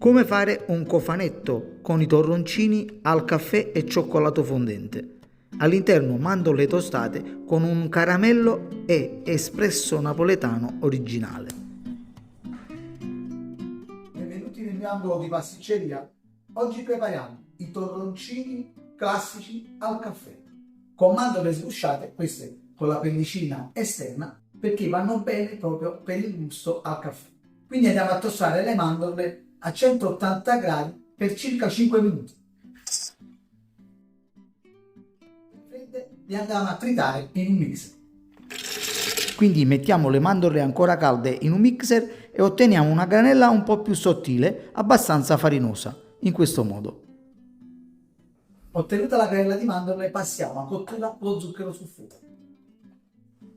Come fare un cofanetto con i torroncini al caffè e cioccolato fondente. All'interno mandorle tostate con un caramello e espresso napoletano originale. Benvenuti nel mio angolo di pasticceria. Oggi prepariamo i torroncini classici al caffè con mandorle sgusciate, queste con la pellicina esterna, perché vanno bene proprio per il gusto al caffè. Quindi andiamo a tostare le mandorle a 180 gradi per circa 5 minuti. Le andiamo a tritare in un mixer. Quindi mettiamo le mandorle ancora calde in un mixer e otteniamo una granella un po' più sottile, abbastanza farinosa, in questo modo. Ottenuta la granella di mandorle, passiamo a cottura lo zucchero sul fuoco.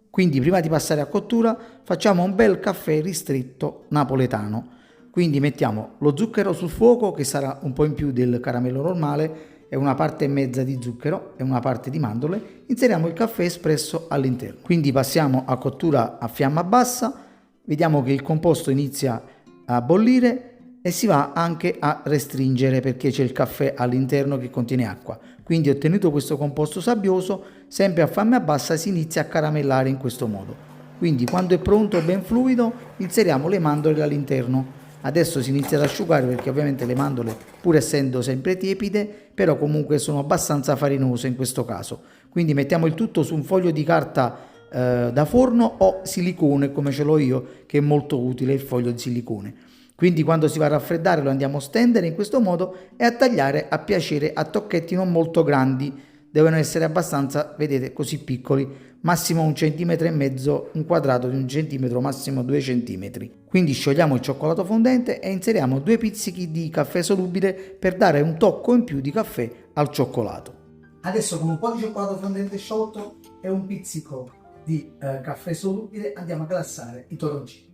Quindi prima di passare a cottura facciamo un bel caffè ristretto napoletano. Quindi mettiamo lo zucchero sul fuoco, che sarà un po' in più del caramello normale, e una parte e mezza di zucchero e una parte di mandorle. Inseriamo il caffè espresso all'interno. Quindi passiamo a cottura a fiamma bassa, vediamo che il composto inizia a bollire e si va anche a restringere perché c'è il caffè all'interno che contiene acqua. Quindi ottenuto questo composto sabbioso, sempre a fiamma bassa si inizia a caramellare in questo modo. Quindi quando è pronto, ben fluido, inseriamo le mandorle all'interno. Adesso si inizia ad asciugare perché ovviamente le mandorle, pur essendo sempre tiepide, però comunque sono abbastanza farinose in questo caso. Quindi mettiamo il tutto su un foglio di carta da forno o silicone, come ce l'ho io, che è molto utile il foglio di silicone. Quindi quando si va a raffreddare lo andiamo a stendere in questo modo e a tagliare a piacere a tocchetti non molto grandi. Devono essere abbastanza, vedete, così piccoli, massimo 1,5 cm, un quadrato di 1 cm, massimo 2 cm. Quindi sciogliamo il cioccolato fondente e inseriamo 2 pizzichi di caffè solubile per dare un tocco in più di caffè al cioccolato. Adesso con un po' di cioccolato fondente sciolto e un pizzico di caffè solubile andiamo a glassare i torroncini.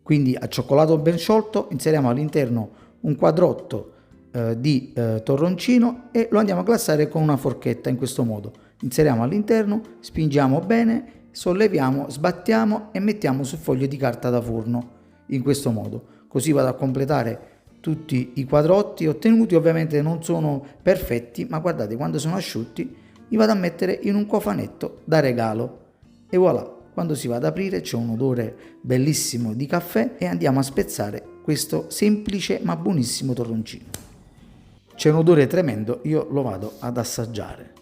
Quindi a cioccolato ben sciolto inseriamo all'interno un quadrotto di torroncino e lo andiamo a glassare con una forchetta in questo modo. Inseriamo all'interno, spingiamo bene, solleviamo, sbattiamo e mettiamo sul foglio di carta da forno in questo modo. Così vado a completare tutti i quadrotti ottenuti. Ovviamente non sono perfetti, ma guardate, quando sono asciutti li vado a mettere in un cofanetto da regalo e voilà. Quando si va ad aprire c'è un odore bellissimo di caffè e andiamo a spezzare questo semplice ma buonissimo torroncino. C'è un odore tremendo, io lo vado ad assaggiare.